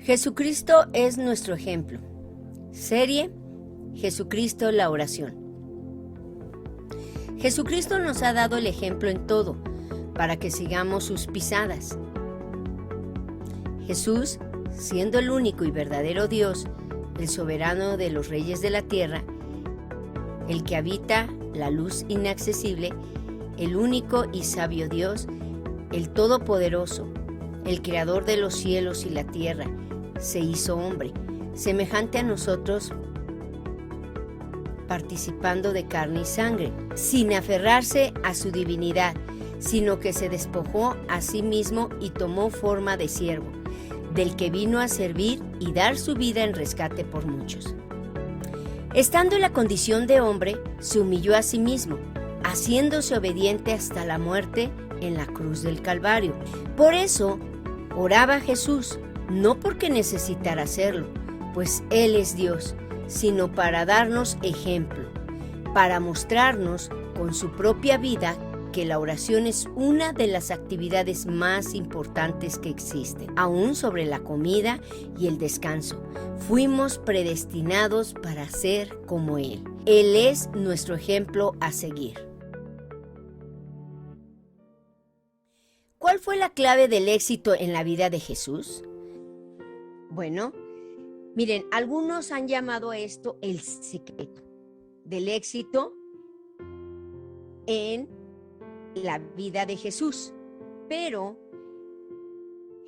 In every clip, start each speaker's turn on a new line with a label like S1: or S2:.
S1: Jesucristo es nuestro ejemplo. Serie: Jesucristo, la oración. Jesucristo nos ha dado el ejemplo en todo, para que sigamos sus pisadas. Jesús, siendo el único y verdadero Dios, el soberano de los reyes de la tierra, el que habita la luz inaccesible, el único y sabio Dios, el todopoderoso, el creador de los cielos y la tierra, se hizo hombre, semejante a nosotros, participando de carne y sangre, sin aferrarse a su divinidad, sino que se despojó a sí mismo y tomó forma de siervo, del que vino a servir y dar su vida en rescate por muchos. Estando en la condición de hombre, se humilló a sí mismo, haciéndose obediente hasta la muerte en la cruz del Calvario. Por eso, oraba Jesús, no porque necesitara hacerlo, pues Él es Dios, sino para darnos ejemplo, para mostrarnos con su propia vida que la oración es una de las actividades más importantes que existen. Aún sobre la comida y el descanso, fuimos predestinados para ser como Él. Él es nuestro ejemplo a seguir. ¿Cuál fue la clave del éxito en la vida de Jesús? Bueno, miren, algunos han llamado a esto el secreto del éxito en la vida de Jesús, pero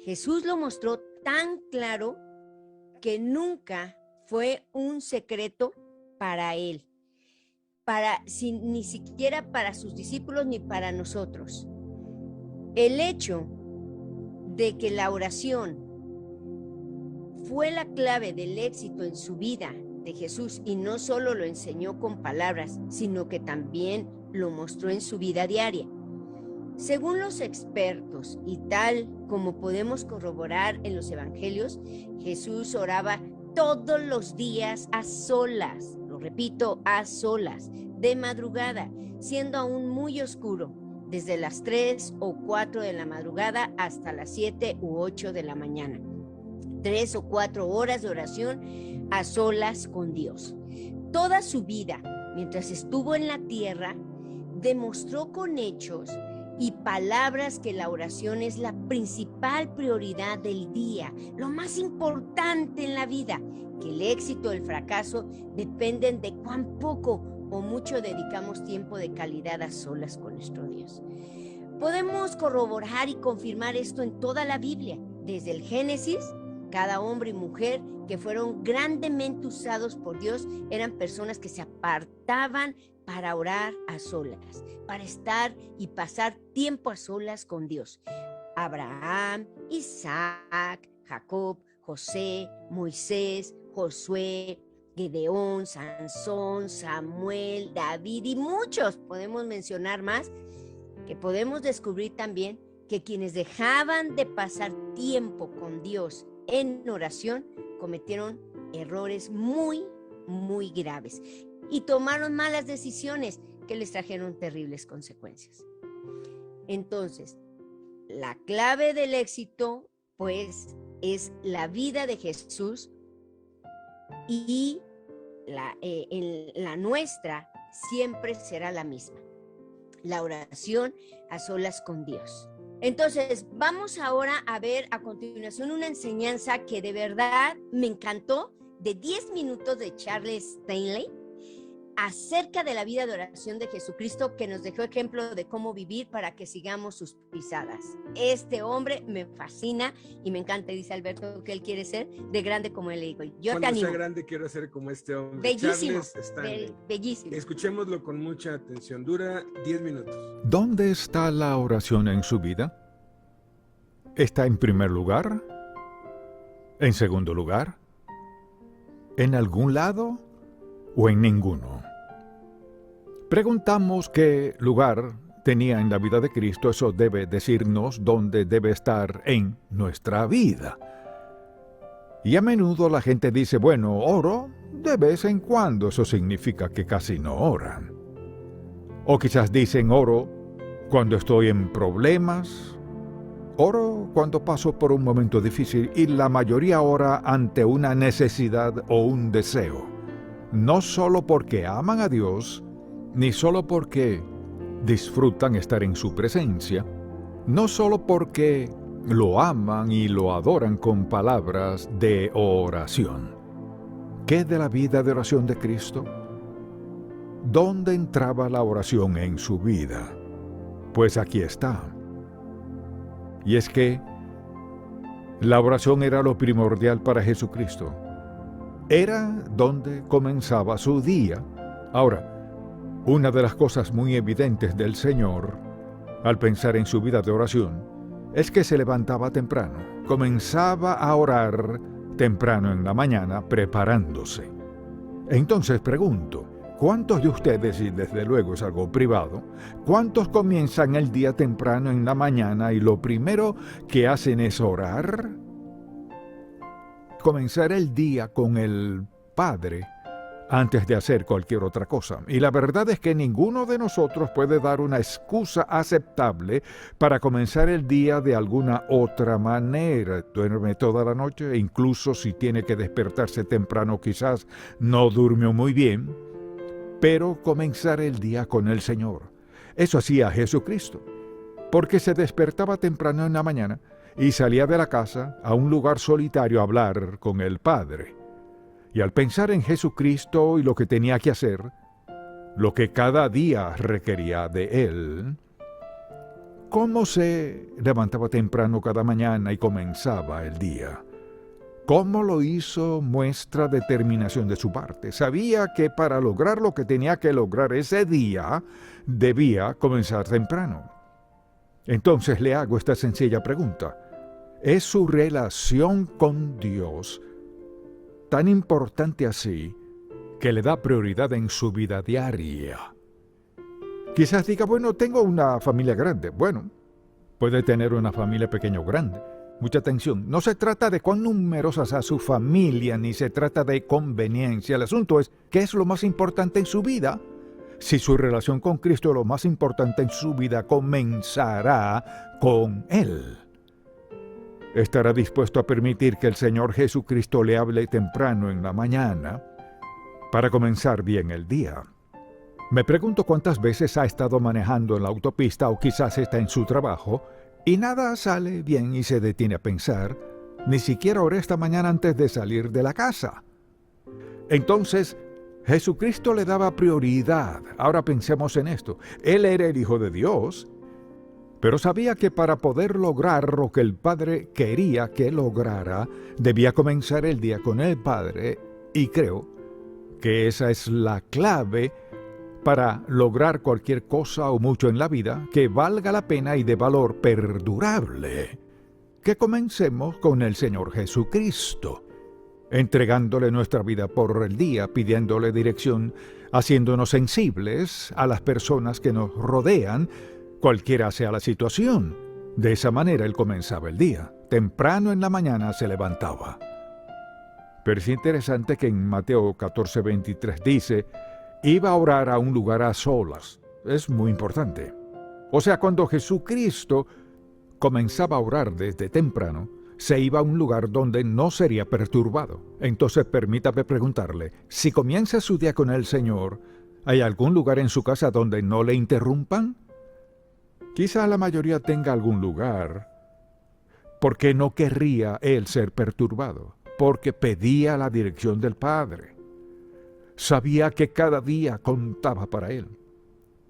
S1: Jesús lo mostró tan claro que nunca fue un secreto para Él, ni siquiera para sus discípulos ni para nosotros. El hecho de que la oración fue la clave del éxito en su vida de Jesús, y no solo lo enseñó con palabras, sino que también lo mostró en su vida diaria. Según los expertos, y tal como podemos corroborar en los evangelios, Jesús oraba todos los días a solas, lo repito, a solas, de madrugada, siendo aún muy oscuro, desde las 3 o 4 de la madrugada hasta las 7 u 8 de la mañana. 3 o 4 horas de oración a solas con Dios. Toda su vida, mientras estuvo en la tierra, demostró con hechos y palabras que la oración es la principal prioridad del día, lo más importante en la vida, que el éxito o el fracaso dependen de cuán poco o mucho dedicamos tiempo de calidad a solas con nuestro Dios. Podemos corroborar y confirmar esto en toda la Biblia, desde el Génesis. Cada hombre y mujer que fueron grandemente usados por Dios eran personas que se apartaban para orar a solas, para estar y pasar tiempo a solas con Dios. Abraham, Isaac, Jacob, José, Moisés, Josué, Gedeón, Sansón, Samuel, David y muchos, podemos mencionar más, que podemos descubrir también que quienes dejaban de pasar tiempo con Dios en oración cometieron errores muy, muy graves y tomaron malas decisiones que les trajeron terribles consecuencias. Entonces, la clave del éxito, pues, es la vida de Jesús, y la nuestra siempre será la misma: la oración a solas con Dios. Entonces, vamos ahora a ver a continuación una enseñanza que de verdad me encantó, de 10 minutos de Charles Stanley, acerca de la vida de oración de Jesucristo, que nos dejó ejemplo de cómo vivir para que sigamos sus pisadas. Este hombre me fascina y me encanta. Dice Alberto que él quiere ser de grande como él. Le digo, yo
S2: cuando
S1: te animo.
S2: Sea grande quiero ser como este hombre.
S1: Bellísimo,
S2: Charles Stanley.
S1: bellísimo.
S2: Escuchémoslo con mucha atención. Dura 10 minutos.
S3: ¿Dónde está la oración en su vida? ¿Está en primer lugar? ¿En segundo lugar? ¿En algún lado o en ninguno? Preguntamos qué lugar tenía en la vida de Cristo. Eso debe decirnos dónde debe estar en nuestra vida. Y a menudo la gente dice, bueno, oro de vez en cuando. Eso significa que casi no oran. O quizás dicen, oro cuando estoy en problemas, Oro cuando paso por un momento difícil y la mayoría ora ante una necesidad o un deseo. No solo porque aman a Dios, ni solo porque disfrutan estar en su presencia, no solo porque lo aman y lo adoran con palabras de oración. ¿Qué de la vida de oración de Cristo? ¿Dónde entraba la oración en su vida? Pues aquí está. Y es que la oración era lo primordial para Jesucristo. Era donde comenzaba su día. Ahora, una de las cosas muy evidentes del Señor, al pensar en su vida de oración, es que se levantaba temprano, comenzaba a orar temprano en la mañana, preparándose. Entonces pregunto, ¿cuántos de ustedes, y desde luego es algo privado, cuántos comienzan el día temprano en la mañana y lo primero que hacen es orar? Comenzar el día con el Padre antes de hacer cualquier otra cosa. Y la verdad es que ninguno de nosotros puede dar una excusa aceptable para comenzar el día de alguna otra manera. Duerme toda la noche, e incluso si tiene que despertarse temprano, quizás no durmió muy bien, pero comenzar el día con el Señor. Eso hacía Jesucristo, porque se despertaba temprano en la mañana y salía de la casa a un lugar solitario a hablar con el Padre. Y al pensar en Jesucristo y lo que tenía que hacer, lo que cada día requería de Él, ¿cómo se levantaba temprano cada mañana y comenzaba el día? ¿Cómo lo hizo? Muestra determinación de su parte. Sabía que para lograr lo que tenía que lograr ese día, debía comenzar temprano. Entonces le hago esta sencilla pregunta. ¿Es su relación con Dios tan importante así que le da prioridad en su vida diaria? Quizás diga, bueno, tengo una familia grande. Bueno, puede tener una familia pequeña o grande. Mucha atención, no se trata de cuán numerosa sea su familia, ni se trata de conveniencia. El asunto es, ¿qué es lo más importante en su vida? Si su relación con Cristo es lo más importante en su vida, comenzará con Él. ¿Estará dispuesto a permitir que el Señor Jesucristo le hable temprano en la mañana para comenzar bien el día? Me pregunto cuántas veces ha estado manejando en la autopista o quizás está en su trabajo y nada sale bien y se detiene a pensar, ni siquiera oré esta mañana antes de salir de la casa. Entonces, Jesucristo le daba prioridad. Ahora pensemos en esto. Él era el Hijo de Dios, pero sabía que para poder lograr lo que el Padre quería que lograra, debía comenzar el día con el Padre, y creo que esa es la clave para lograr cualquier cosa o mucho en la vida que valga la pena y de valor perdurable. Que comencemos con el Señor Jesucristo, entregándole nuestra vida por el día, pidiéndole dirección, haciéndonos sensibles a las personas que nos rodean, cualquiera sea la situación. De esa manera él comenzaba el día. Temprano en la mañana se levantaba. Pero es interesante que en Mateo 14:23 dice, iba a orar a un lugar a solas. Es muy importante. O sea, cuando Jesucristo comenzaba a orar desde temprano, se iba a un lugar donde no sería perturbado. Entonces permítame preguntarle, si comienza su día con el Señor, ¿hay algún lugar en su casa donde no le interrumpan? Quizá la mayoría tenga algún lugar, porque no querría él ser perturbado, porque pedía la dirección del Padre. Sabía que cada día contaba para él.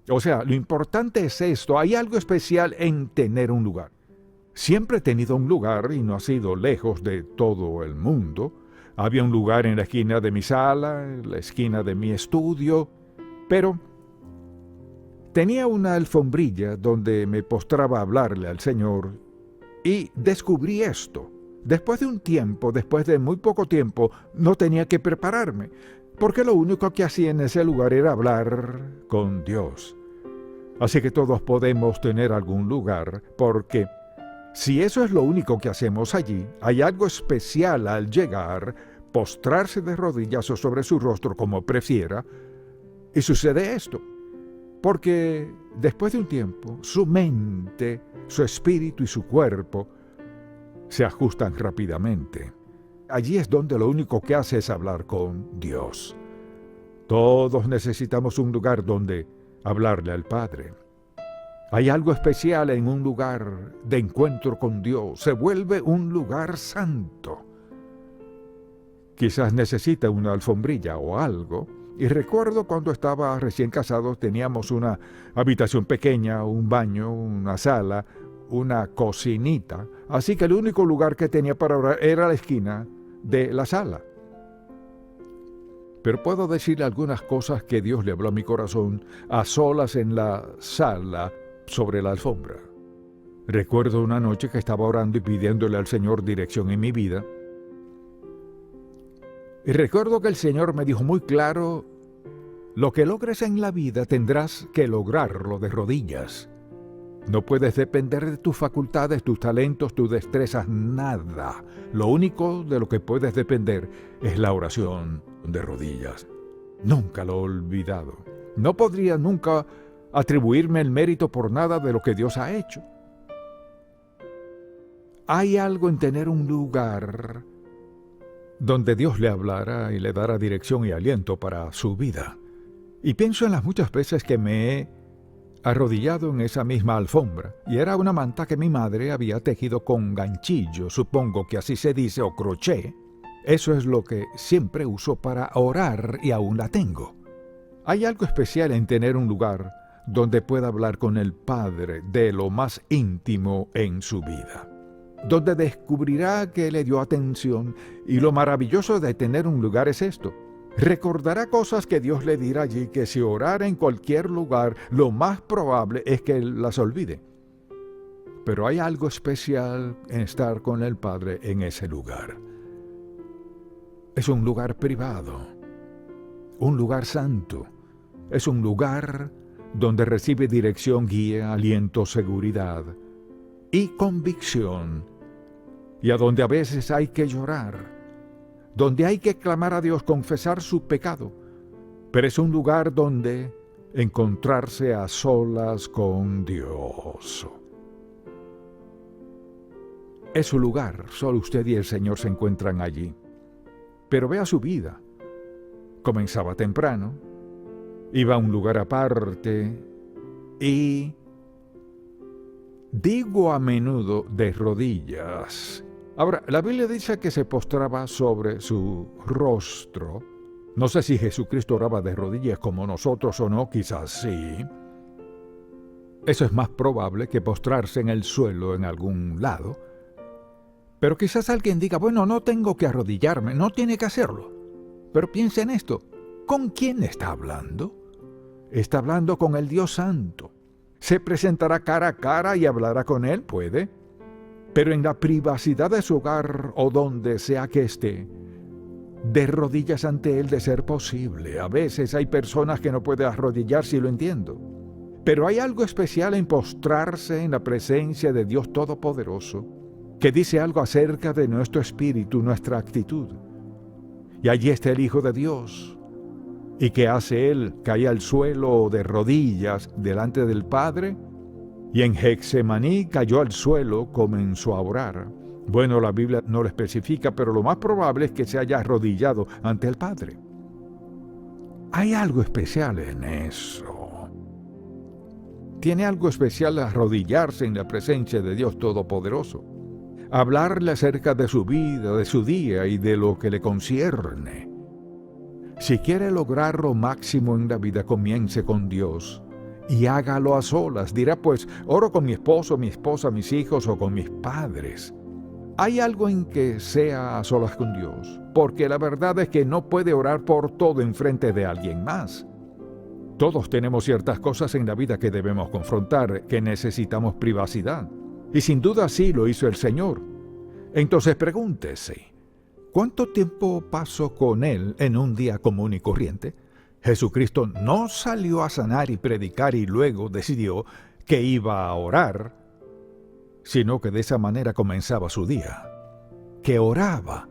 S3: O sea, lo importante es esto, hay algo especial en tener un lugar. Siempre he tenido un lugar y no ha sido lejos de todo el mundo. Había un lugar en la esquina de mi sala, en la esquina de mi estudio, pero tenía una alfombrilla donde me postraba a hablarle al Señor y descubrí esto. Después de un tiempo, después de muy poco tiempo, no tenía que prepararme, porque lo único que hacía en ese lugar era hablar con Dios. Así que todos podemos tener algún lugar, porque si eso es lo único que hacemos allí, hay algo especial al llegar, postrarse de rodillas o sobre su rostro como prefiera, y sucede esto. Porque después de un tiempo, su mente, su espíritu y su cuerpo se ajustan rápidamente. Allí es donde lo único que hace es hablar con Dios. Todos necesitamos un lugar donde hablarle al Padre. Hay algo especial en un lugar de encuentro con Dios. Se vuelve un lugar santo. Quizás necesita una alfombrilla o algo. Y recuerdo cuando estaba recién casado, teníamos una habitación pequeña, un baño, una sala, una cocinita. Así que el único lugar que tenía para orar era la esquina de la sala. Pero puedo decirle algunas cosas que Dios le habló a mi corazón a solas en la sala sobre la alfombra. Recuerdo una noche que estaba orando y pidiéndole al Señor dirección en mi vida. Y recuerdo que el Señor me dijo muy claro: lo que logres en la vida tendrás que lograrlo de rodillas. No puedes depender de tus facultades, tus talentos, tus destrezas, nada. Lo único de lo que puedes depender es la oración de rodillas. Nunca lo he olvidado. No podría nunca atribuirme el mérito por nada de lo que Dios ha hecho. Hay algo en tener un lugar donde Dios le hablará y le dará dirección y aliento para su vida. Y pienso en las muchas veces que me he arrodillado en esa misma alfombra, y era una manta que mi madre había tejido con ganchillo, supongo que así se dice, o crochet. Eso es lo que siempre uso para orar y aún la tengo. Hay algo especial en tener un lugar donde pueda hablar con el Padre de lo más íntimo en su vida, donde descubrirá que le dio atención, y lo maravilloso de tener un lugar es esto. Recordará cosas que Dios le dirá allí que si orara en cualquier lugar, lo más probable es que él las olvide. Pero hay algo especial en estar con el Padre en ese lugar. Es un lugar privado, un lugar santo, es un lugar donde recibe dirección, guía, aliento, seguridad y convicción, y a donde a veces hay que llorar, donde hay que clamar a Dios, confesar su pecado, pero es un lugar donde encontrarse a solas con Dios. Es su lugar, solo usted y el Señor se encuentran allí. Pero vea su vida. Comenzaba temprano, iba a un lugar aparte y, digo a menudo, de rodillas. Ahora, la Biblia dice que se postraba sobre su rostro. No sé si Jesucristo oraba de rodillas como nosotros o no, quizás sí. Eso es más probable que postrarse en el suelo en algún lado. Pero quizás alguien diga, bueno, no tengo que arrodillarme, no tiene que hacerlo. Pero piensa en esto, ¿con quién está hablando? Está hablando con el Dios Santo. ¿Se presentará cara a cara y hablará con Él? Puede. Pero en la privacidad de su hogar o donde sea que esté, de rodillas ante Él de ser posible. A veces hay personas que no pueden arrodillarse y lo entiendo. Pero hay algo especial en postrarse en la presencia de Dios Todopoderoso, que dice algo acerca de nuestro espíritu, nuestra actitud. Y allí está el Hijo de Dios. ¿Y qué hace Él? Cae al suelo de rodillas delante del Padre, y en Getsemaní cayó al suelo, comenzó a orar. Bueno, la Biblia no lo especifica, pero lo más probable es que se haya arrodillado ante el Padre. Hay algo especial en eso. Tiene algo especial arrodillarse en la presencia de Dios Todopoderoso. Hablarle acerca de su vida, de su día y de lo que le concierne. Si quiere lograr lo máximo en la vida, comience con Dios y hágalo a solas. Dirá, pues, oro con mi esposo, mi esposa, mis hijos o con mis padres. Hay algo en que sea a solas con Dios, porque la verdad es que no puede orar por todo en frente de alguien más. Todos tenemos ciertas cosas en la vida que debemos confrontar, que necesitamos privacidad. Y sin duda así lo hizo el Señor. Entonces pregúntese, ¿cuánto tiempo pasó con Él en un día común y corriente? Jesucristo no salió a sanar y predicar y luego decidió que iba a orar, sino que de esa manera comenzaba su día, que oraba.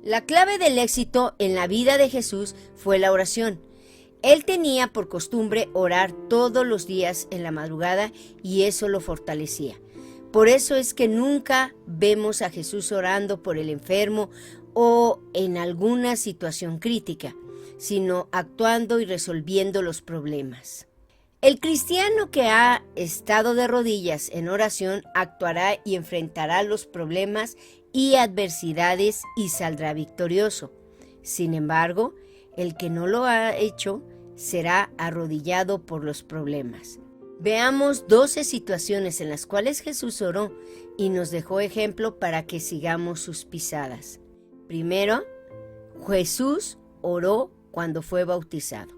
S1: La clave del éxito en la vida de Jesús fue la oración. Él tenía por costumbre orar todos los días en la madrugada y eso lo fortalecía. Por eso es que nunca vemos a Jesús orando por el enfermo o en alguna situación crítica, sino actuando y resolviendo los problemas. El cristiano que ha estado de rodillas en oración actuará y enfrentará los problemas y adversidades y saldrá victorioso. Sin embargo, el que no lo ha hecho será arrodillado por los problemas. Veamos 12 situaciones en las cuales Jesús oró y nos dejó ejemplo para que sigamos sus pisadas. Primero, Jesús oró cuando fue bautizado.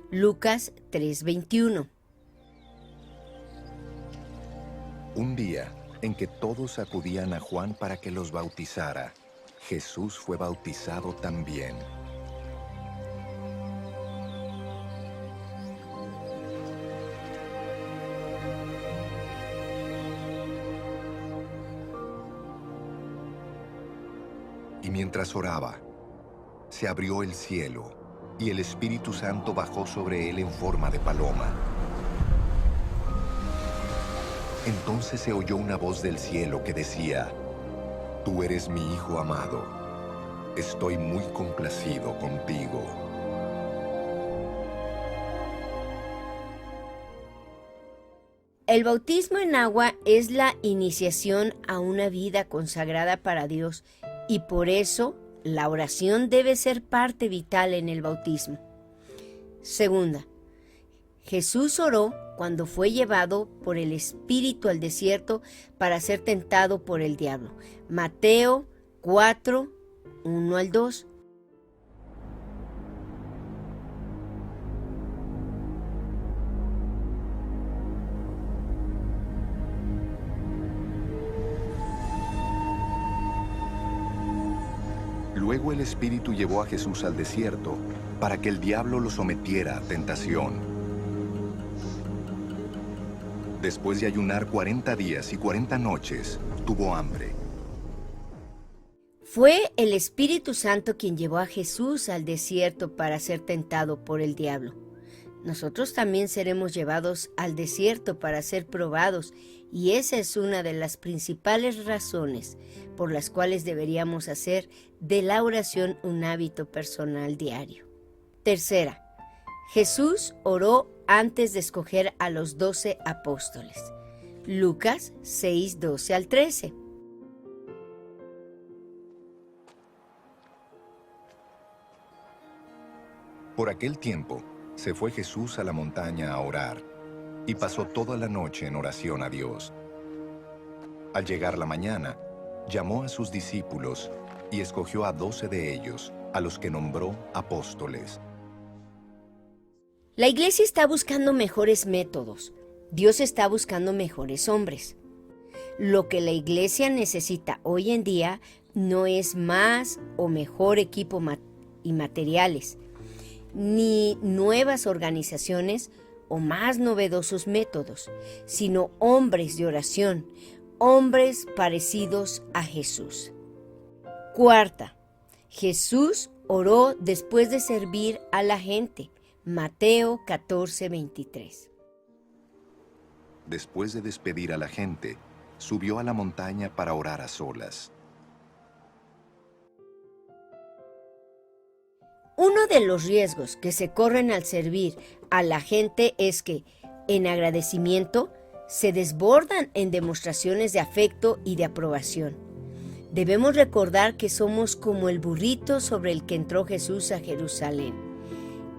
S1: Lucas 3:21.
S4: Un día en que todos acudían a Juan para que los bautizara, Jesús fue bautizado también. Y mientras oraba, se abrió el cielo, y el Espíritu Santo bajó sobre él en forma de paloma. Entonces se oyó una voz del cielo que decía: Tú eres mi Hijo amado, estoy muy complacido contigo.
S1: El bautismo en agua es la iniciación a una vida consagrada para Dios y por eso la oración debe ser parte vital en el bautismo. Segunda, Jesús oró cuando fue llevado por el Espíritu al desierto para ser tentado por el diablo. Mateo 4, 1 al 2.
S4: Luego el Espíritu llevó a Jesús al desierto para que el diablo lo sometiera a tentación. Después de ayunar 40 días y 40 noches, tuvo hambre.
S1: Fue el Espíritu Santo quien llevó a Jesús al desierto para ser tentado por el diablo. Nosotros también seremos llevados al desierto para ser probados, y esa es una de las principales razones por las cuales deberíamos hacer de la oración un hábito personal diario. Tercera, Jesús oró antes de escoger a los 12 apóstoles. Lucas 6, 12 al 13.
S4: Por aquel tiempo, se fue Jesús a la montaña a orar, y pasó toda la noche en oración a Dios. Al llegar la mañana, llamó a sus discípulos y escogió a 12 de ellos, a los que nombró apóstoles.
S1: La iglesia está buscando mejores métodos. Dios está buscando mejores hombres. Lo que la iglesia necesita hoy en día no es más o mejor equipo y materiales, ni nuevas organizaciones o más novedosos métodos, sino hombres de oración, hombres parecidos a Jesús. Cuarta, Jesús oró después de servir a la gente. Mateo 14, 23.
S4: Después de despedir a la gente, subió a la montaña para orar a solas.
S1: Uno de los riesgos que se corren al servir a la gente es que, en agradecimiento, se desbordan en demostraciones de afecto y de aprobación. Debemos recordar que somos como el burrito sobre el que entró Jesús a Jerusalén,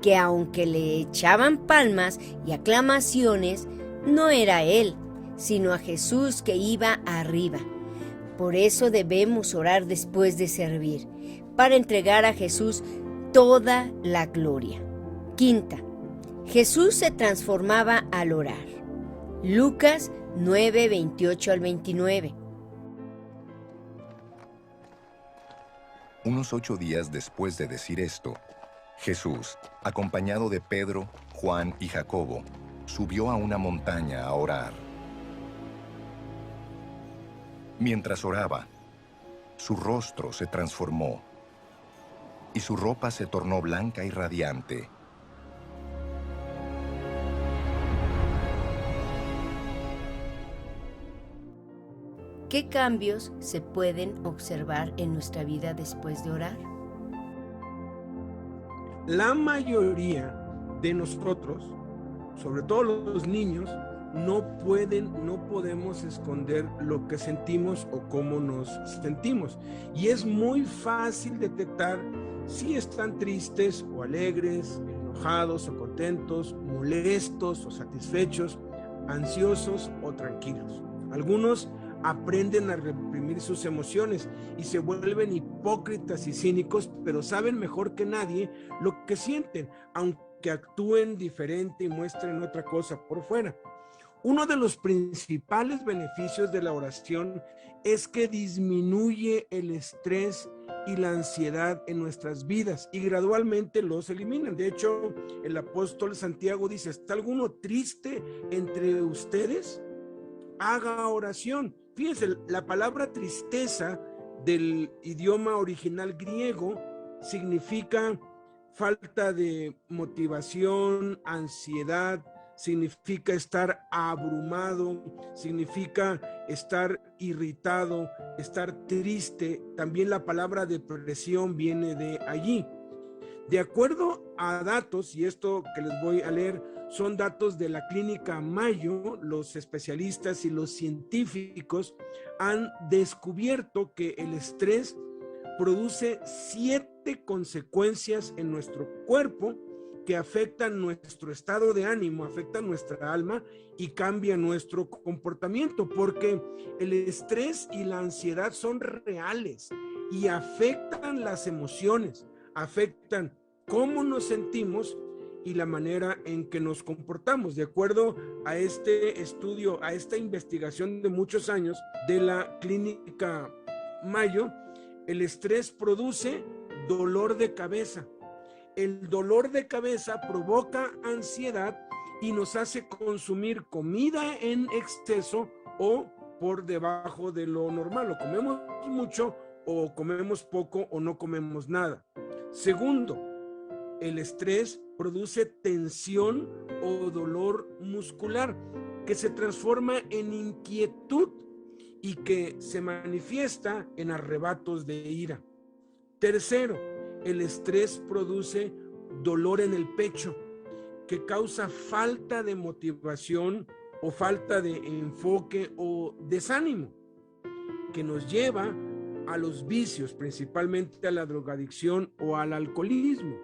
S1: que aunque le echaban palmas y aclamaciones, no era él, sino a Jesús que iba arriba. Por eso debemos orar después de servir, para entregar a Jesús toda la gloria. Quinta, Jesús se transformaba al orar. Lucas 9, 28 al 29.
S4: Unos 8 días después de decir esto, Jesús, acompañado de Pedro, Juan y Jacobo, subió a una montaña a orar. Mientras oraba, su rostro se transformó y su ropa se tornó blanca y radiante.
S1: ¿Qué cambios se pueden observar en nuestra vida después de orar?
S2: La mayoría de nosotros, sobre todo los niños, no podemos esconder lo que sentimos o cómo nos sentimos. Y es muy fácil detectar si están tristes o alegres, enojados o contentos, molestos o satisfechos, ansiosos o tranquilos. Algunos aprenden a reprimir sus emociones y se vuelven hipócritas y cínicos, pero saben mejor que nadie lo que sienten, aunque actúen diferente y muestren otra cosa por fuera. Uno de los principales beneficios de la oración es que disminuye el estrés y la ansiedad en nuestras vidas y gradualmente los eliminan. De hecho, el apóstol Santiago dice: ¿está alguno triste entre ustedes? Haga oración. Fíjense, la palabra tristeza del idioma original griego significa falta de motivación, ansiedad, significa estar abrumado, significa estar irritado, estar triste. También la palabra depresión viene de allí. De acuerdo a datos, y esto que les voy a leer son datos de la clínica Mayo, los especialistas y los científicos han descubierto que el estrés produce 7 consecuencias en nuestro cuerpo que afectan nuestro estado de ánimo, afectan nuestra alma y cambian nuestro comportamiento, porque el estrés y la ansiedad son reales y afectan las emociones, afectan cómo nos sentimos y la manera en que nos comportamos. De acuerdo a este estudio, a esta investigación de muchos años de la clínica Mayo, el estrés produce dolor de cabeza. El dolor de cabeza provoca ansiedad y nos hace consumir comida en exceso o por debajo de lo normal. O comemos mucho o comemos poco o no comemos nada. Segundo, el estrés produce tensión o dolor muscular que se transforma en inquietud y que se manifiesta en arrebatos de ira. Tercero, el estrés produce dolor en el pecho que causa falta de motivación o falta de enfoque o desánimo, que nos lleva a los vicios, principalmente a la drogadicción o al alcoholismo.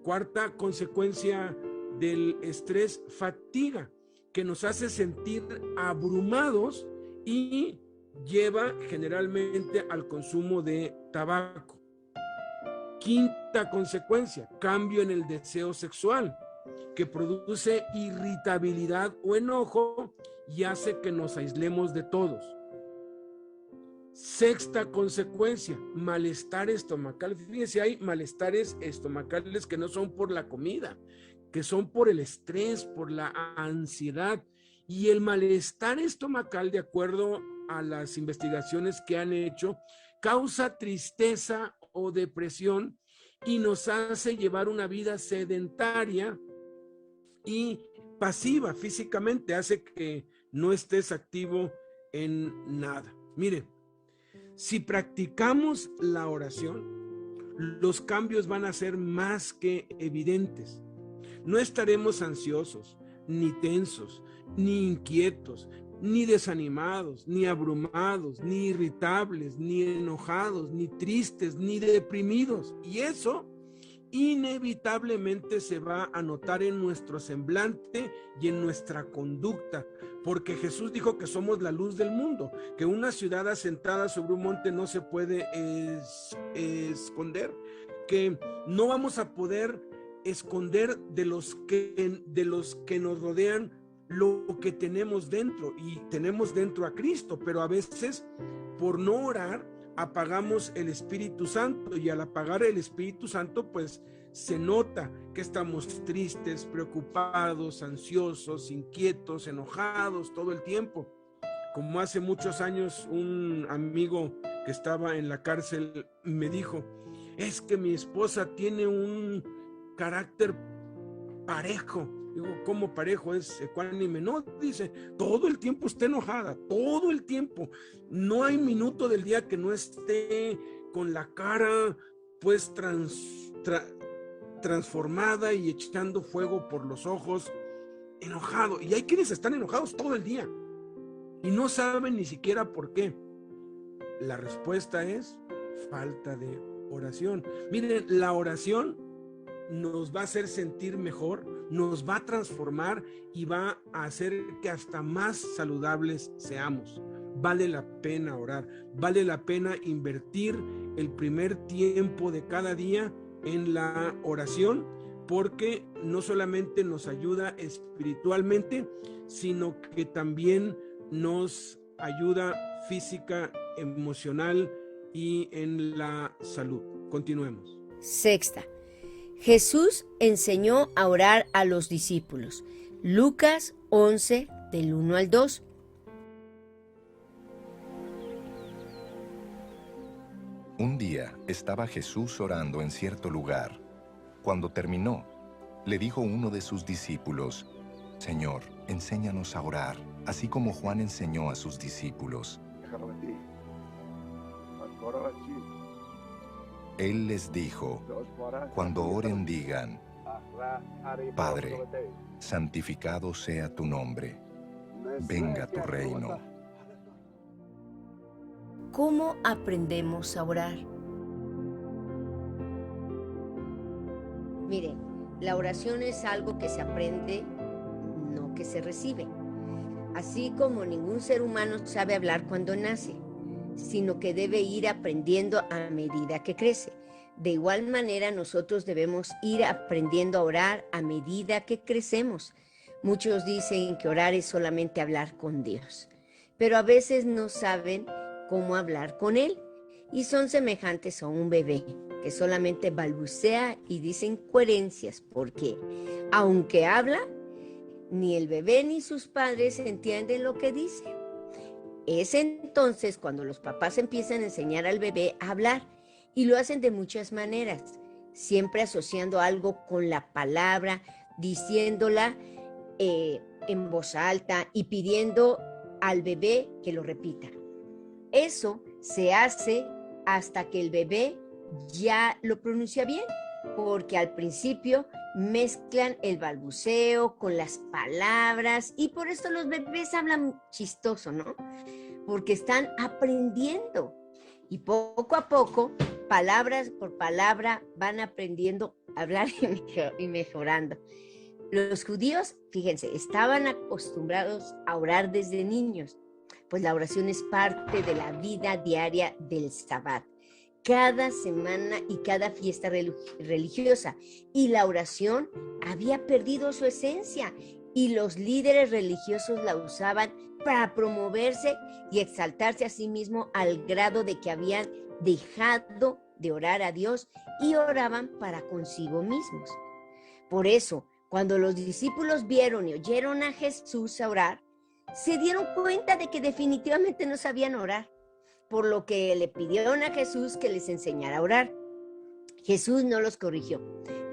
S2: Cuarta consecuencia del estrés, fatiga, que nos hace sentir abrumados y lleva generalmente al consumo de tabaco. Quinta consecuencia, cambio en el deseo sexual, que produce irritabilidad o enojo y hace que nos aislemos de todos. Sexta consecuencia, malestar estomacal. Fíjense, hay malestares estomacales que no son por la comida, que son por el estrés, por la ansiedad. Y el malestar estomacal, de acuerdo a las investigaciones que han hecho, causa tristeza o depresión y nos hace llevar una vida sedentaria y pasiva físicamente, hace que no estés activo en nada. Mire, si practicamos la oración, los cambios van a ser más que evidentes. No estaremos ansiosos, ni tensos, ni inquietos, ni desanimados, ni abrumados, ni irritables, ni enojados, ni tristes, ni deprimidos. Y eso inevitablemente se va a notar en nuestro semblante y en nuestra conducta, porque Jesús dijo que somos la luz del mundo, que una ciudad asentada sobre un monte no se puede esconder, que no vamos a poder esconder de los que nos rodean lo que tenemos dentro, y tenemos dentro a Cristo, pero a veces por no orar apagamos el Espíritu Santo, y al apagar el Espíritu Santo pues se nota que estamos tristes, preocupados, ansiosos, inquietos, enojados todo el tiempo. Como hace muchos años un amigo que estaba en la cárcel me dijo: es que mi esposa tiene un carácter parejo, Digo, ¿cómo parejo es ecuánime? No, dice, todo el tiempo está enojada, todo el tiempo. No hay minuto del día que no esté con la cara pues transformada y echando fuego por los ojos, enojado. Y hay quienes están enojados todo el día y no saben ni siquiera por qué. La respuesta es falta de oración. Miren, la oración nos va a hacer sentir mejor, nos va a transformar y va a hacer que hasta más saludables seamos. Vale la pena orar, vale la pena invertir el primer tiempo de cada día en la oración, porque no solamente nos ayuda espiritualmente, sino que también nos ayuda física, emocional y en la salud. Continuemos.
S1: Sexta, Jesús enseñó a orar a los discípulos. Lucas 11, del 1 al 2.
S4: Un día estaba Jesús orando en cierto lugar. Cuando terminó, le dijo uno de sus discípulos: Señor, enséñanos a orar, así como Juan enseñó a sus discípulos. Él les dijo: cuando oren digan: Padre, santificado sea tu nombre, venga tu reino.
S1: ¿Cómo aprendemos a orar? Miren, la oración es algo que se aprende, no que se recibe. Así como ningún ser humano sabe hablar cuando nace, sino que debe ir aprendiendo a medida que crece. De igual manera, nosotros debemos ir aprendiendo a orar a medida que crecemos. Muchos dicen que orar es solamente hablar con Dios, pero a veces no saben cómo hablar con Él y son semejantes a un bebé que solamente balbucea y dice incoherencias, porque aunque habla, ni el bebé ni sus padres entienden lo que dice. Es entonces cuando los papás empiezan a enseñar al bebé a hablar, y lo hacen de muchas maneras, siempre asociando algo con la palabra, diciéndola en voz alta y pidiendo al bebé que lo repita. Eso se hace hasta que el bebé ya lo pronuncia bien, porque al principio mezclan el balbuceo con las palabras y por eso los bebés hablan chistoso, ¿no? Porque están aprendiendo y poco a poco, palabras por palabra, van aprendiendo a hablar y mejorando. Los judíos, fíjense, estaban acostumbrados a orar desde niños, pues la oración es parte de la vida diaria del Sabbat, cada semana y cada fiesta religiosa. Y la oración había perdido su esencia y los líderes religiosos la usaban para promoverse y exaltarse a sí mismos al grado de que habían dejado de orar a Dios y oraban para consigo mismos. Por eso, cuando los discípulos vieron y oyeron a Jesús orar, se dieron cuenta de que definitivamente no sabían orar, por lo que le pidieron a Jesús que les enseñara a orar. Jesús no los corrigió,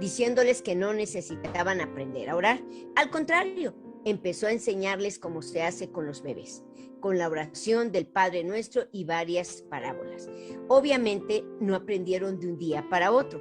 S1: diciéndoles que no necesitaban aprender a orar. Al contrario, empezó a enseñarles cómo se hace con los bebés, con la oración del Padre Nuestro y varias parábolas. Obviamente no aprendieron de un día para otro.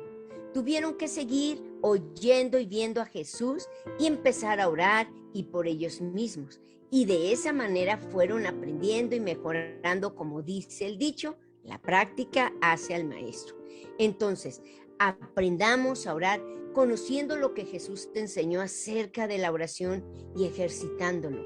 S1: Tuvieron que seguir oyendo y viendo a Jesús y empezar a orar y por ellos mismos. Y de esa manera fueron aprendiendo y mejorando, como dice el dicho, la práctica hace al maestro. Entonces, aprendamos a orar conociendo lo que Jesús te enseñó acerca de la oración y ejercitándolo.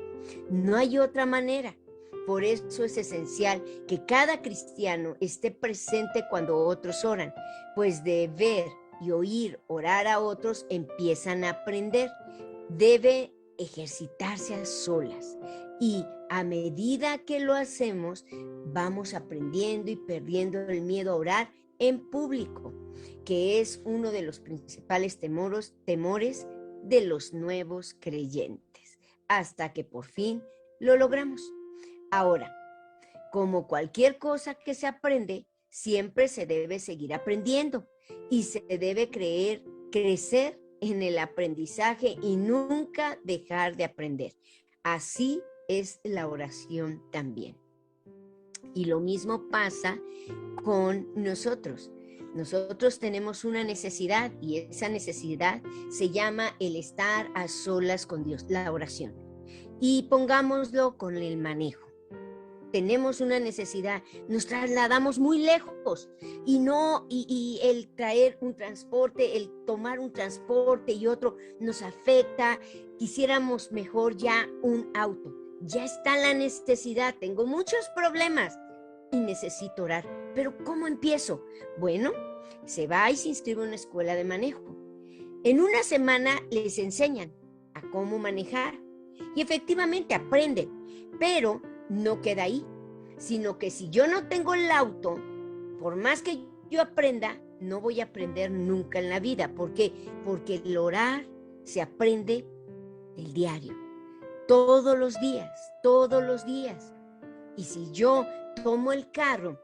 S1: No hay otra manera. Por eso es esencial que cada cristiano esté presente cuando otros oran, pues de ver y oír orar a otros empiezan a aprender. Debe ejercitarse a solas y a medida que lo hacemos vamos aprendiendo y perdiendo el miedo a orar en público, que es uno de los principales temores de los nuevos creyentes, hasta que por fin lo logramos. Ahora, como cualquier cosa que se aprende, siempre se debe seguir aprendiendo y se debe crecer en el aprendizaje y nunca dejar de aprender. Así es la oración también. Y lo mismo pasa con nosotros. Nosotros tenemos una necesidad y esa necesidad se llama el estar a solas con Dios, la oración. Y pongámoslo con el manejo. Tenemos una necesidad, nos trasladamos muy lejos y el traer un transporte, el tomar un transporte y otro nos afecta. Quisiéramos mejor ya un auto. Ya está la necesidad, tengo muchos problemas y necesito orar. Pero ¿cómo empiezo? Bueno, se va y se inscribe en una escuela de manejo. En una semana les enseñan a cómo manejar y efectivamente aprenden, pero no queda ahí, sino que si yo no tengo el auto, por más que yo aprenda, no voy a aprender nunca en la vida. ¿Por qué? Porque el orar se aprende del diario, todos los días, todos los días. Y si yo tomo el carro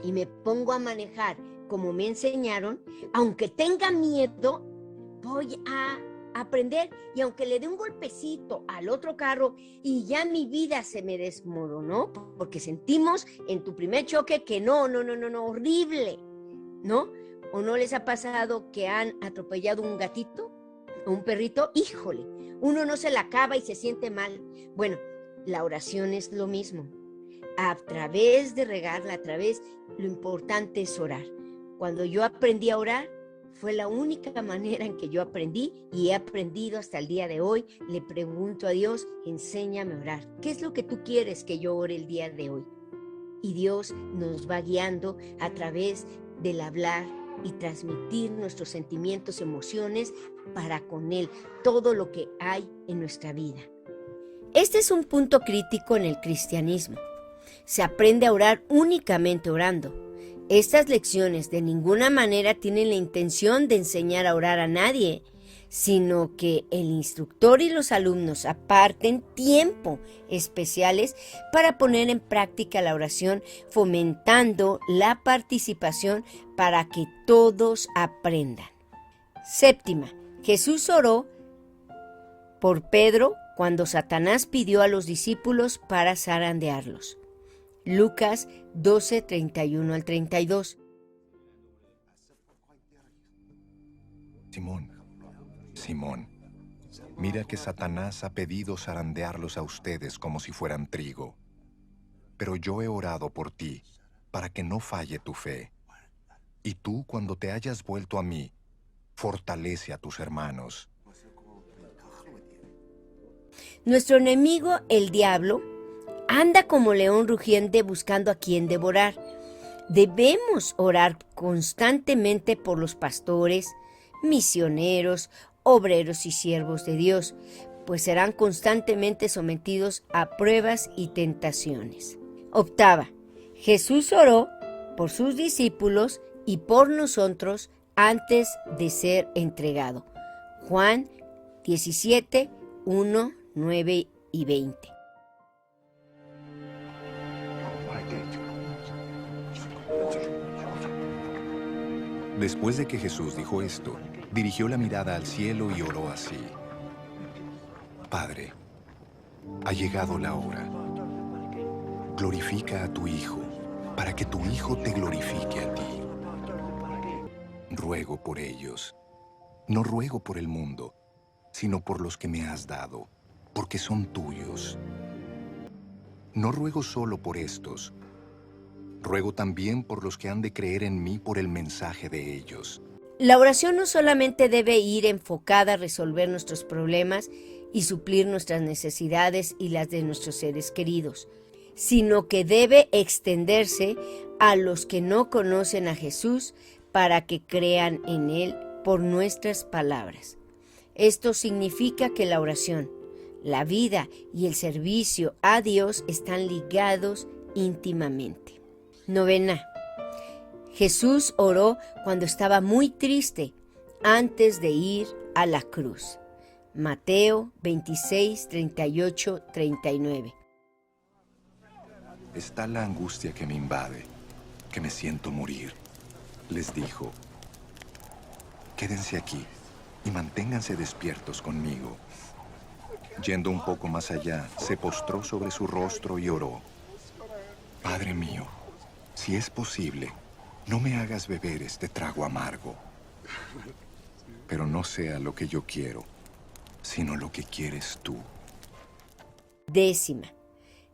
S1: y me pongo a manejar como me enseñaron, aunque tenga miedo, voy a aprender, y aunque le dé un golpecito al otro carro y ya mi vida se me desmoronó, porque sentimos en tu primer choque que no, horrible, ¿no? ¿O no les ha pasado que han atropellado un gatito o un perrito? Híjole, uno no se la acaba y se siente mal. Bueno, la oración es lo mismo. A través de regarla, lo importante es orar. Cuando yo aprendí a orar, fue la única manera en que yo aprendí y he aprendido hasta el día de hoy. Le pregunto a Dios, enséñame a orar. ¿Qué es lo que tú quieres que yo ore el día de hoy? Y Dios nos va guiando a través del hablar y transmitir nuestros sentimientos, emociones para con Él, todo lo que hay en nuestra vida. Este es un punto crítico en el cristianismo. Se aprende a orar únicamente orando. Estas lecciones de ninguna manera tienen la intención de enseñar a orar a nadie, sino que el instructor y los alumnos aparten tiempo especiales para poner en práctica la oración, fomentando la participación para que todos aprendan. Séptima, Jesús oró por Pedro cuando Satanás pidió a los discípulos para zarandearlos. Lucas 12, 31 al 32.
S4: Simón, mira que Satanás ha pedido zarandearlos a ustedes como si fueran trigo. Pero yo he orado por ti, para que no falle tu fe. Y tú, cuando te hayas vuelto a mí, fortalece a tus hermanos.
S1: Nuestro enemigo, el diablo, anda como león rugiente buscando a quien devorar. Debemos orar constantemente por los pastores, misioneros, obreros y siervos de Dios, pues serán constantemente sometidos a pruebas y tentaciones. Octava, Jesús oró por sus discípulos y por nosotros antes de ser entregado. Juan 17, 1, 9 y 20.
S4: Después de que Jesús dijo esto, dirigió la mirada al cielo y oró así: Padre, ha llegado la hora. Glorifica a tu Hijo, para que tu Hijo te glorifique a ti. Ruego por ellos. No ruego por el mundo, sino por los que me has dado, porque son tuyos. No ruego solo por estos. Ruego también por los que han de creer en mí por el mensaje de ellos.
S1: La oración no solamente debe ir enfocada a resolver nuestros problemas y suplir nuestras necesidades y las de nuestros seres queridos, sino que debe extenderse a los que no conocen a Jesús para que crean en Él por nuestras palabras. Esto significa que la oración, la vida y el servicio a Dios están ligados íntimamente. Novena. Jesús oró cuando estaba muy triste antes de ir a la cruz. Mateo 26, 38, 39.
S4: Está la angustia que me invade, que me siento morir. Les dijo: quédense aquí y manténganse despiertos conmigo. Yendo un poco más allá, se postró sobre su rostro y oró. Padre mío, si es posible, no me hagas beber este trago amargo. Pero no sea lo que yo quiero, sino lo que quieres tú.
S1: 10.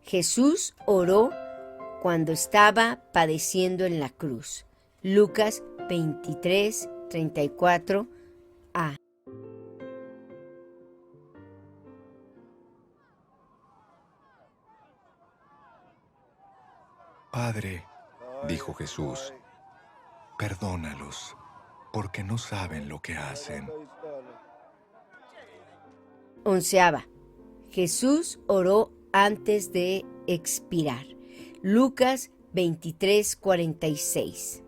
S1: Jesús oró cuando estaba padeciendo en la cruz. Lucas 23, 34a.
S4: Padre, dijo Jesús, perdónalos, porque no saben lo que hacen.
S1: 11. Jesús oró antes de expirar. Lucas 23, 46.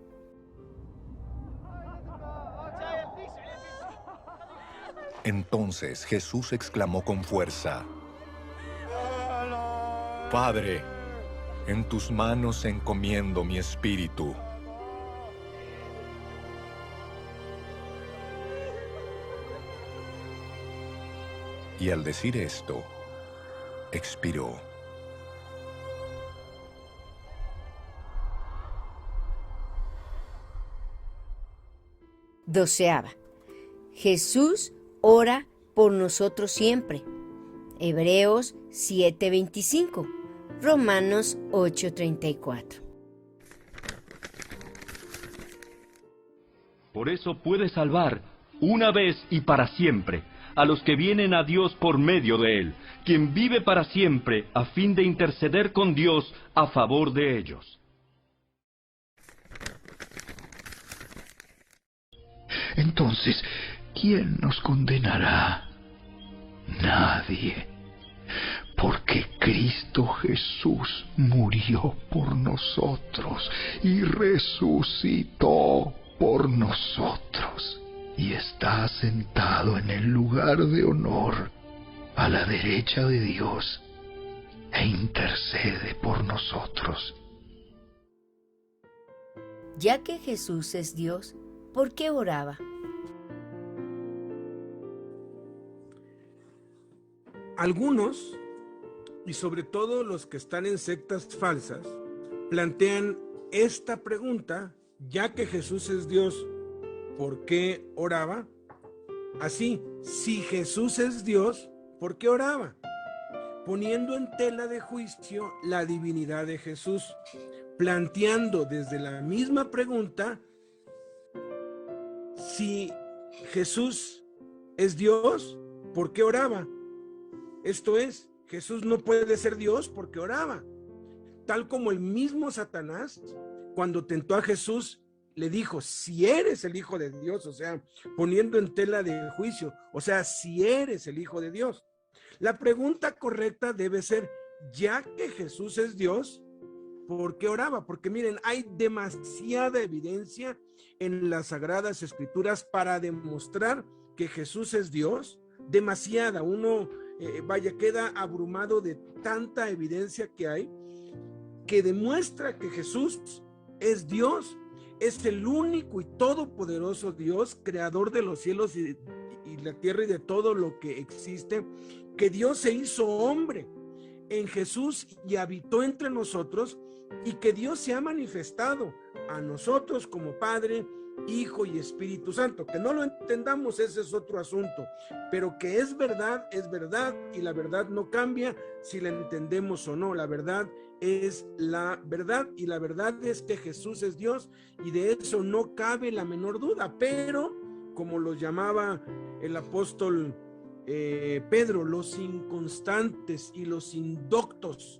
S4: Entonces Jesús exclamó con fuerza, Padre, en tus manos encomiendo mi espíritu. Y al decir esto, expiró.
S1: Doceava. Jesús ora por nosotros siempre. Hebreos 7:25. Romanos 8:34.
S5: Por eso puede salvar, una vez y para siempre, a los que vienen a Dios por medio de Él, quien vive para siempre a fin de interceder con Dios a favor de ellos.
S6: Entonces, ¿quién nos condenará? Nadie. Porque Cristo Jesús murió por nosotros y resucitó por nosotros y está sentado en el lugar de honor a la derecha de Dios e intercede por nosotros.
S1: Ya que Jesús es Dios, ¿por qué oraba?
S2: Algunos, y sobre todo los que están en sectas falsas, plantean esta pregunta, ya que Jesús es Dios, ¿por qué oraba? Así, si Jesús es Dios, ¿por qué oraba? Poniendo en tela de juicio la divinidad de Jesús, planteando desde la misma pregunta, si Jesús es Dios, ¿por qué oraba? Esto es, Jesús no puede ser Dios porque oraba. Tal como el mismo Satanás, cuando tentó a Jesús, le dijo, si eres el Hijo de Dios, o sea, poniendo en tela de juicio, o sea, si eres el Hijo de Dios. La pregunta correcta debe ser, ya que Jesús es Dios, ¿por qué oraba? Porque miren, hay demasiada evidencia en las Sagradas Escrituras para demostrar que Jesús es Dios, demasiada. Uno, queda abrumado de tanta evidencia que hay, que demuestra que Jesús es Dios, es el único y todopoderoso Dios, creador de los cielos y la tierra y de todo lo que existe, que Dios se hizo hombre en Jesús y habitó entre nosotros, y que Dios se ha manifestado a nosotros como Padre, Hijo y Espíritu Santo. Que no lo entendamos, ese es otro asunto, pero que es verdad, y la verdad no cambia si la entendemos o no. La verdad es la verdad, y la verdad es que Jesús es Dios, y de eso no cabe la menor duda. Pero, como los llamaba el apóstol Pedro, los inconstantes y los indoctos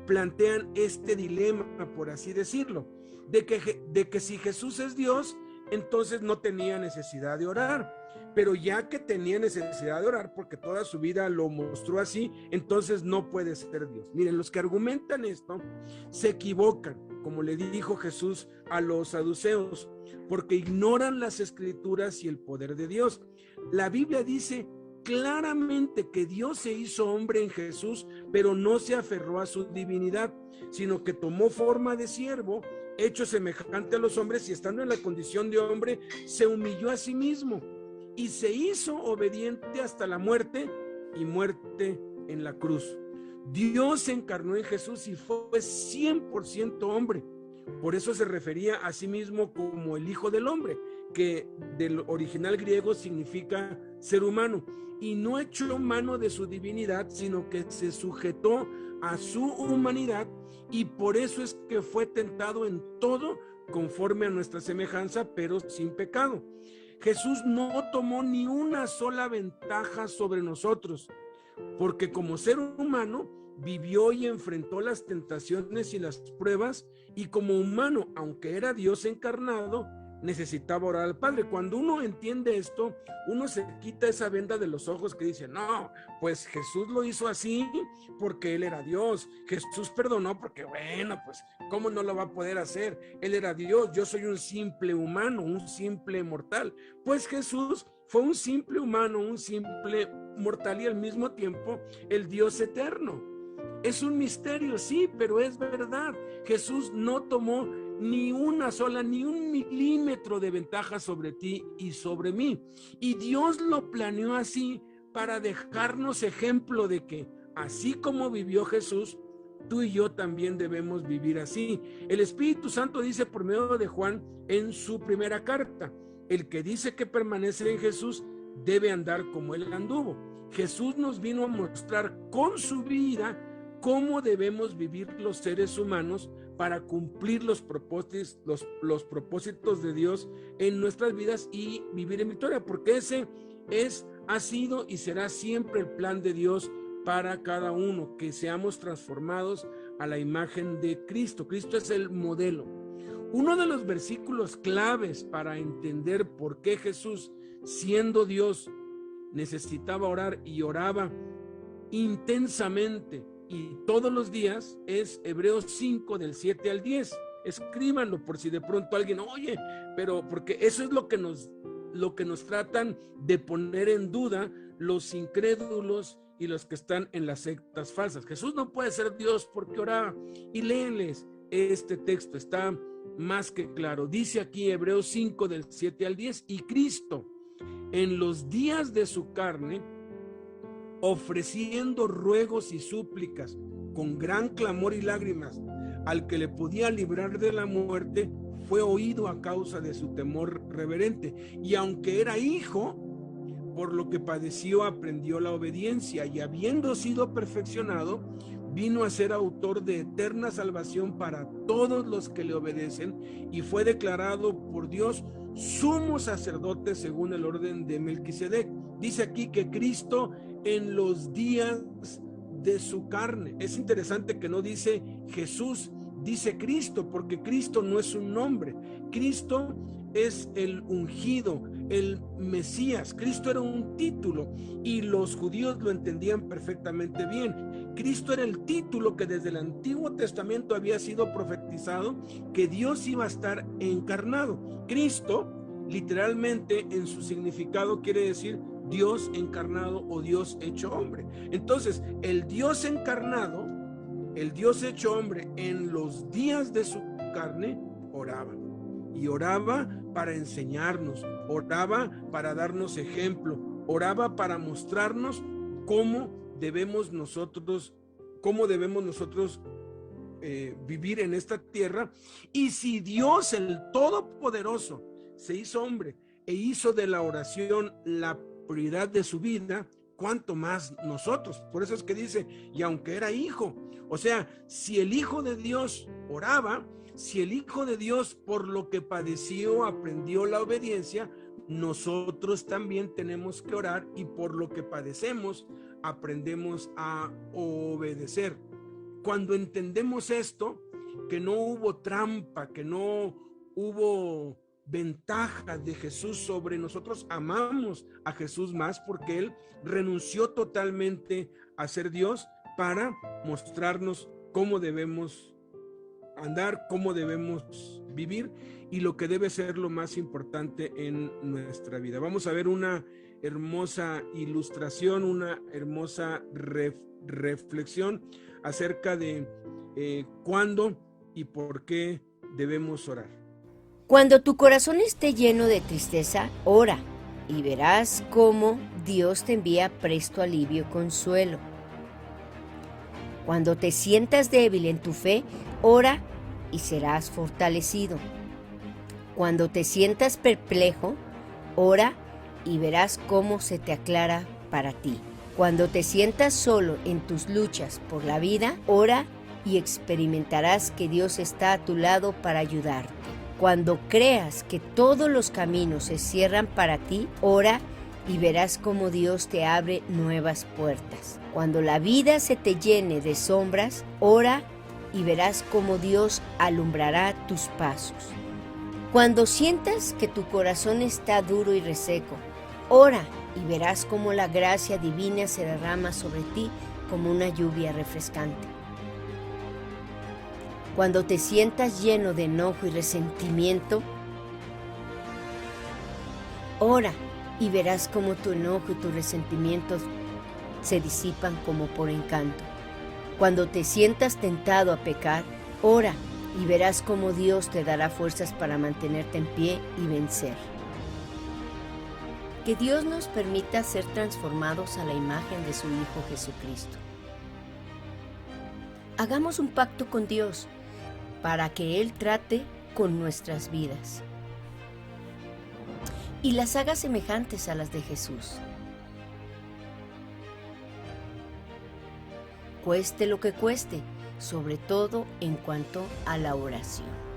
S2: plantean este dilema, por así decirlo, de que si Jesús es Dios, entonces no tenía necesidad de orar. Pero ya que tenía necesidad de orar, porque toda su vida lo mostró así, entonces no puede ser Dios. Miren, los que argumentan esto se equivocan, como le dijo Jesús a los saduceos, porque ignoran las Escrituras y el poder de Dios. La Biblia dice claramente que Dios se hizo hombre en Jesús, pero no se aferró a su divinidad, sino que tomó forma de siervo, hecho semejante a los hombres, y estando en la condición de hombre, se humilló a sí mismo y se hizo obediente hasta la muerte y muerte en la cruz. Dios se encarnó en Jesús y fue 100% hombre. Por eso se refería a sí mismo como el Hijo del Hombre, que del original griego significa ser humano, y no echó mano de su divinidad, sino que se sujetó a su humanidad, y por eso es que fue tentado en todo conforme a nuestra semejanza, pero sin pecado. Jesús no tomó ni una sola ventaja sobre nosotros, porque como ser humano vivió y enfrentó las tentaciones y las pruebas, y como humano, aunque era Dios encarnado, necesitaba orar al Padre. Cuando uno entiende esto, uno se quita esa venda de los ojos que dice, no, pues Jesús lo hizo así porque Él era Dios. Jesús perdonó porque, bueno, pues, ¿cómo no lo va a poder hacer? Él era Dios, yo soy un simple humano, un simple mortal. Pues Jesús fue un simple humano, un simple mortal y al mismo tiempo el Dios eterno. Es un misterio, sí, pero es verdad. Jesús no tomó ni una sola, ni un milímetro de ventaja sobre ti y sobre mí. Y Dios lo planeó así para dejarnos ejemplo de que, así como vivió Jesús, tú y yo también debemos vivir así. El Espíritu Santo dice por medio de Juan en su primera carta, el que dice que permanece en Jesús debe andar como Él anduvo. Jesús nos vino a mostrar con su vida cómo debemos vivir los seres humanos para cumplir los propósitos de Dios en nuestras vidas y vivir en victoria, porque ese ha sido y será siempre el plan de Dios para cada uno, que seamos transformados a la imagen de Cristo. Cristo es el modelo. Uno de los versículos claves para entender por qué Jesús, siendo Dios, necesitaba orar y oraba intensamente y todos los días es Hebreos 5 del 7 al 10. Escríbanlo por si de pronto alguien, oye, pero porque eso es lo que nos tratan de poner en duda los incrédulos y los que están en las sectas falsas. Jesús no puede ser Dios porque oraba. Y léenles este texto, está más que claro. Dice aquí Hebreos 5 del 7 al 10, y Cristo en los días de su carne, ofreciendo ruegos y súplicas con gran clamor y lágrimas al que le podía librar de la muerte, fue oído a causa de su temor reverente. Y aunque era hijo, por lo que padeció aprendió la obediencia, y habiendo sido perfeccionado, vino a ser autor de eterna salvación para todos los que le obedecen, y fue declarado por Dios sumo sacerdote según el orden de Melquisedec. Dice aquí que Cristo en los días de su carne. Es interesante que no dice Jesús, dice Cristo, porque Cristo no es un nombre. Cristo es el ungido, el Mesías. Cristo era un título y los judíos lo entendían perfectamente bien. Cristo era el título que desde el Antiguo Testamento había sido profetizado, que Dios iba a estar encarnado. Cristo, literalmente en su significado, quiere decir Dios encarnado o Dios hecho hombre. Entonces, el Dios encarnado, el Dios hecho hombre, en los días de su carne, oraba. Y oraba para enseñarnos, oraba para darnos ejemplo, oraba para mostrarnos cómo debemos nosotros vivir en esta tierra. Y si Dios, el Todopoderoso, se hizo hombre e hizo de la oración la prioridad de su vida, cuánto más nosotros. Por eso es que dice, y aunque era hijo, o sea, si el Hijo de Dios oraba, si el Hijo de Dios por lo que padeció aprendió la obediencia, nosotros también tenemos que orar y por lo que padecemos aprendemos a obedecer. Cuando entendemos esto, que no hubo trampa, que no hubo ventaja de Jesús sobre nosotros, amamos a Jesús más porque Él renunció totalmente a ser Dios para mostrarnos cómo debemos andar, cómo debemos vivir y lo que debe ser lo más importante en nuestra vida. Vamos a ver una hermosa ilustración, una hermosa reflexión acerca de cuándo y por qué debemos orar.
S1: Cuando tu corazón esté lleno de tristeza, ora y verás cómo Dios te envía presto alivio y consuelo. Cuando te sientas débil en tu fe, ora y serás fortalecido. Cuando te sientas perplejo, ora y verás cómo se te aclara para ti. Cuando te sientas solo en tus luchas por la vida, ora y experimentarás que Dios está a tu lado para ayudarte. Cuando creas que todos los caminos se cierran para ti, ora y verás cómo Dios te abre nuevas puertas. Cuando la vida se te llene de sombras, ora y verás cómo Dios alumbrará tus pasos. Cuando sientas que tu corazón está duro y reseco, ora y verás cómo la gracia divina se derrama sobre ti como una lluvia refrescante. Cuando te sientas lleno de enojo y resentimiento, ora y verás cómo tu enojo y tu resentimiento se disipan como por encanto. Cuando te sientas tentado a pecar, ora y verás cómo Dios te dará fuerzas para mantenerte en pie y vencer. Que Dios nos permita ser transformados a la imagen de su Hijo Jesucristo. Hagamos un pacto con Dios para que Él trate con nuestras vidas y las haga semejantes a las de Jesús. Cueste lo que cueste, sobre todo en cuanto a la oración.